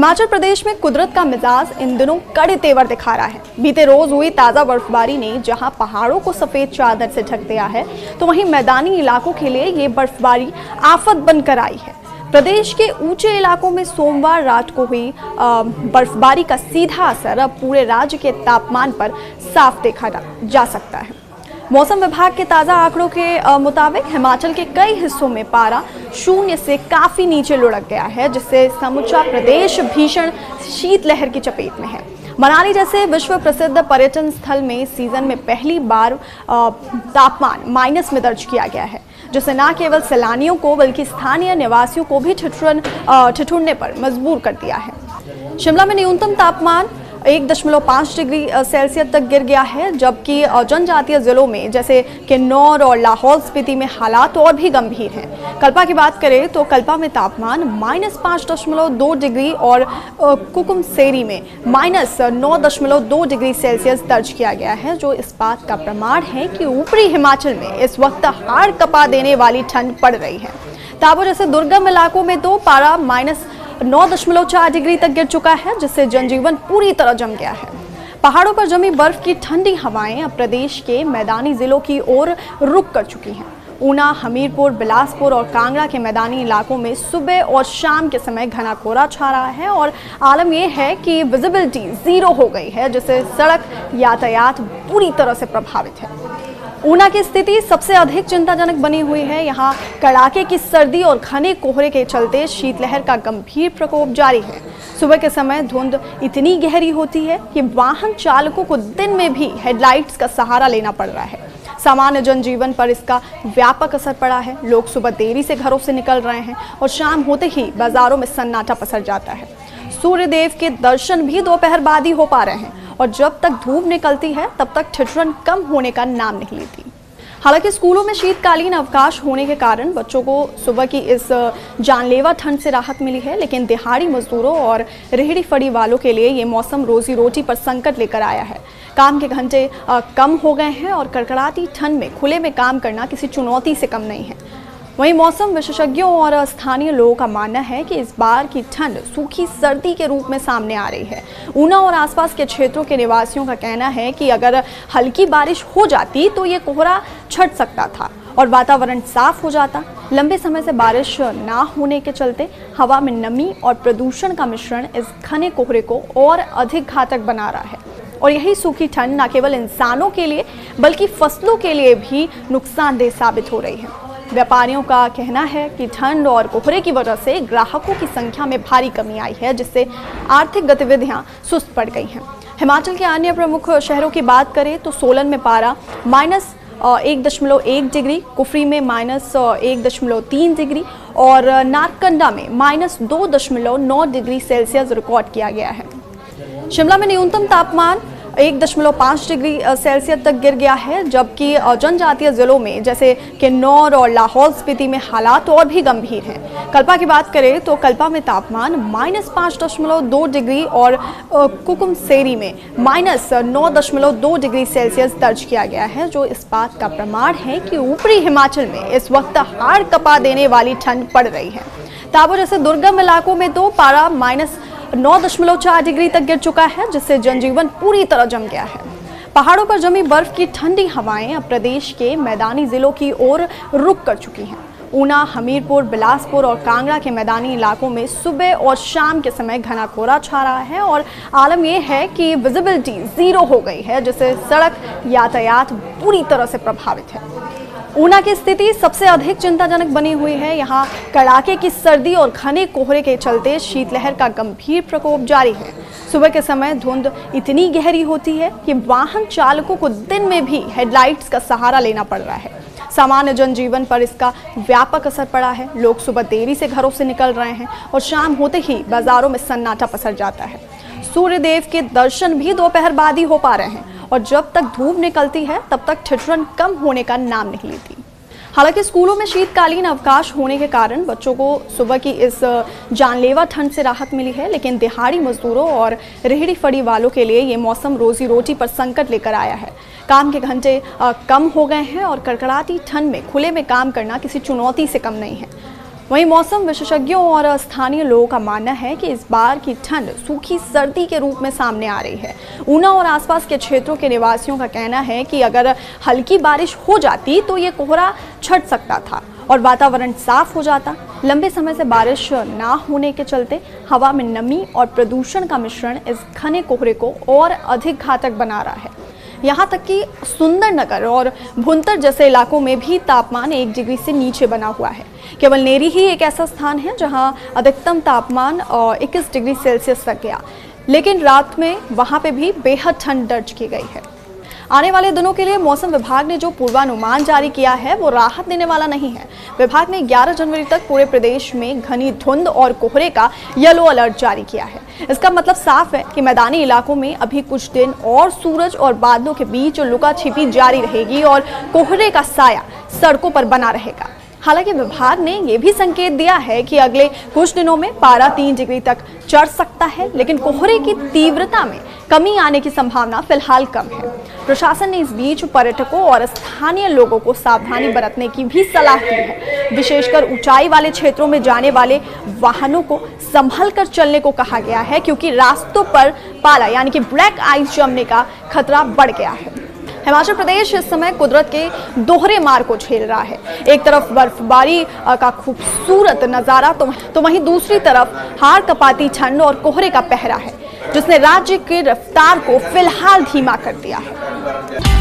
हिमाचल प्रदेश में कुदरत का मिजाज इन दिनों कड़े तेवर दिखा रहा है। बीते रोज हुई ताजा बर्फबारी ने जहां पहाड़ों को सफेद चादर से ढक दिया है, तो वहीं मैदानी इलाकों के लिए ये बर्फबारी आफत बनकर आई है। प्रदेश के ऊंचे इलाकों में सोमवार रात को हुई बर्फबारी का सीधा असर अब पूरे राज्य के तापमान पर साफ देखा जा सकता है। मौसम विभाग के ताज़ा आंकड़ों के मुताबिक हिमाचल के कई हिस्सों में पारा शून्य से काफ़ी नीचे लुढ़क गया है, जिससे समूचा प्रदेश भीषण शीतलहर की चपेट में है। मनाली जैसे विश्व प्रसिद्ध पर्यटन स्थल में सीजन में पहली बार तापमान माइनस में दर्ज किया गया है, जिससे न केवल सैलानियों को बल्कि स्थानीय निवासियों को भी ठिठुरने पर मजबूर कर दिया है। शिमला में न्यूनतम तापमान 1.5 डिग्री सेल्सियस तक गिर गया है, जबकि जनजातीय जिलों में जैसे किन्नौर और लाहौल स्पीति में हालात और भी गंभीर हैं। कल्पा की बात करें तो कल्पा में तापमान -5.2 डिग्री और कुकुमसेरी में -9.2 डिग्री सेल्सियस दर्ज किया गया है, जो इस बात का प्रमाण है कि ऊपरी हिमाचल में इस वक्त हाड़ कपा देने वाली ठंड पड़ रही है। ताबो जैसे दुर्गम इलाकों में तो पारा -9.4 डिग्री तक गिर चुका है, जिससे जनजीवन पूरी तरह जम गया है। पहाड़ों पर जमी बर्फ की ठंडी हवाएं अब प्रदेश के मैदानी जिलों की ओर रुख कर चुकी हैं। ऊना, हमीरपुर, बिलासपुर और कांगड़ा के मैदानी इलाकों में सुबह और शाम के समय घना कोहरा छा रहा है और आलम यह है कि विजिबिलिटी 0 हो गई है, जिससे सड़क यातायात पूरी तरह से प्रभावित है। ऊना की स्थिति सबसे अधिक चिंताजनक बनी हुई है। यहाँ कड़ाके की सर्दी और घने कोहरे के चलते शीतलहर का गंभीर प्रकोप जारी है। सुबह के समय धुंध इतनी गहरी होती है कि वाहन चालकों को दिन में भी हेडलाइट्स का सहारा लेना पड़ रहा है। सामान्य जनजीवन पर इसका व्यापक असर पड़ा है। लोग सुबह देरी से घरों से निकल रहे हैं और शाम होते ही बाजारों में सन्नाटा पसर जाता है। सूर्यदेव के दर्शन भी दोपहर बाद ही हो पा रहे हैं और जब तक धूप निकलती है तब तक ठिठुरन कम होने का नाम नहीं लेती। हालांकि स्कूलों में शीतकालीन अवकाश होने के कारण बच्चों को सुबह की इस जानलेवा ठंड से राहत मिली है, लेकिन दिहाड़ी मजदूरों और रेहड़ी फड़ी वालों के लिए ये मौसम रोजी रोटी पर संकट लेकर आया है। काम के घंटे कम हो गए हैं और कड़कड़ाती ठंड में खुले में काम करना किसी चुनौती से कम नहीं है। वहीं मौसम विशेषज्ञों और स्थानीय लोगों का मानना है कि इस बार की ठंड सूखी सर्दी के रूप में सामने आ रही है। ऊना और आसपास के क्षेत्रों के निवासियों का कहना है कि अगर हल्की बारिश हो जाती तो ये कोहरा छट सकता था और वातावरण साफ हो जाता। लंबे समय से बारिश ना होने के चलते हवा में नमी और प्रदूषण का मिश्रण इस घने कोहरे को और अधिक घातक बना रहा है और यही सूखी ठंड न केवल इंसानों के लिए बल्कि फसलों के लिए भी नुकसानदेह साबित हो रही है। व्यापारियों का कहना है कि ठंड और कोहरे की वजह से ग्राहकों की संख्या में भारी कमी आई है, जिससे आर्थिक गतिविधियां सुस्त पड़ गई हैं। हिमाचल के अन्य प्रमुख शहरों की बात करें तो सोलन में पारा -1.1 डिग्री, कुफरी में -1.3 डिग्री और नारकंडा में -2.9 डिग्री सेल्सियस रिकॉर्ड किया गया है। शिमला में न्यूनतम तापमान 1.5 डिग्री सेल्सियस तक गिर गया है, जबकि जनजातीय जिलों में जैसे किन्नौर और लाहौल स्पीति में हालात और भी गंभीर हैं। कल्पा की बात करें तो कल्पा में तापमान -5.2 डिग्री और कुकुमसेरी में -9.2 डिग्री सेल्सियस दर्ज किया गया है, जो इस बात का प्रमाण है कि ऊपरी हिमाचल में इस वक्त हाड़ कपा देने वाली ठंड पड़ रही है। ताबो जैसे दुर्गम इलाकों में तो पारा -9.4 डिग्री तक गिर चुका है, जिससे जनजीवन पूरी तरह जम गया है। पहाड़ों पर जमी बर्फ की ठंडी हवाएं अब प्रदेश के मैदानी जिलों की ओर रुख कर चुकी हैं। ऊना, हमीरपुर, बिलासपुर और कांगड़ा के मैदानी इलाकों में सुबह और शाम के समय घना कोहरा छा रहा है और आलम यह है कि विजिबिलिटी 0 हो गई है, जिससे सड़क यातायात पूरी तरह से प्रभावित है। ऊना की स्थिति सबसे अधिक चिंताजनक बनी हुई है। यहाँ कड़ाके की सर्दी और घने कोहरे के चलते शीतलहर का गंभीर प्रकोप जारी है। सुबह के समय धुंध इतनी गहरी होती है कि वाहन चालकों को दिन में भी हेडलाइट्स का सहारा लेना पड़ रहा है। सामान्य जनजीवन पर इसका व्यापक असर पड़ा है। लोग सुबह देरी से घरों से निकल रहे हैं और शाम होते ही बाजारों में सन्नाटा पसर जाता है। सूर्यदेव के दर्शन भी दोपहर बाद ही हो पा रहे हैं और जब तक धूप निकलती है तब तक ठिठुरन कम होने का नाम नहीं लेती। हालांकि स्कूलों में शीतकालीन अवकाश होने के कारण बच्चों को सुबह की इस जानलेवा ठंड से राहत मिली है, लेकिन दिहाड़ी मजदूरों और रेहड़ी फड़ी वालों के लिए ये मौसम रोजी रोटी पर संकट लेकर आया है। काम के घंटे कम हो गए हैं और कड़कड़ाती ठंड में खुले में काम करना किसी चुनौती से कम नहीं है। वहीं मौसम विशेषज्ञों और स्थानीय लोगों का मानना है कि इस बार की ठंड सूखी सर्दी के रूप में सामने आ रही है। ऊना और आसपास के क्षेत्रों के निवासियों का कहना है कि अगर हल्की बारिश हो जाती तो ये कोहरा छट सकता था और वातावरण साफ हो जाता। लंबे समय से बारिश ना होने के चलते हवा में नमी और प्रदूषण का मिश्रण इस घने कोहरे को और अधिक घातक बना रहा है। यहाँ तक कि सुंदरनगर और भुंतर जैसे इलाकों में भी तापमान 1 डिग्री से नीचे बना हुआ है। केवल नेरी ही एक ऐसा स्थान है जहाँ अधिकतम तापमान 21 डिग्री सेल्सियस तक गया, लेकिन रात में वहाँ पे भी बेहद ठंड दर्ज की गई है। आने वाले दिनों के लिए मौसम विभाग ने जो पूर्वानुमान जारी किया है वो राहत देने वाला नहीं है। विभाग ने 11 जनवरी तक पूरे प्रदेश में घनी धुंध और कोहरे का येलो अलर्ट जारी किया है। इसका मतलब साफ है कि मैदानी इलाकों में अभी कुछ दिन और सूरज और बादलों के बीच लुका छिपी जारी रहेगी और कोहरे का साया सड़कों पर बना रहेगा। हालांकि विभाग ने यह भी संकेत दिया है कि अगले कुछ दिनों में पारा 3 डिग्री तक चढ़ सकता है, लेकिन कोहरे की तीव्रता में कमी आने की संभावना फिलहाल कम है। प्रशासन ने इस बीच पर्यटकों और स्थानीय लोगों को सावधानी बरतने की भी सलाह दी है। विशेषकर ऊंचाई वाले क्षेत्रों में जाने वाले वाहनों को संभल कर चलने को कहा गया है, क्योंकि रास्तों पर पाला यानी कि ब्लैक आइस जमने का खतरा बढ़ गया है। हिमाचल प्रदेश इस समय कुदरत के दोहरे मार को झेल रहा है। एक तरफ बर्फबारी का खूबसूरत नजारा तो वहीं दूसरी तरफ हाड़ कपाती ठंड और कोहरे का पहरा है, जिसने राज्य की रफ्तार को फिलहाल धीमा कर दिया है।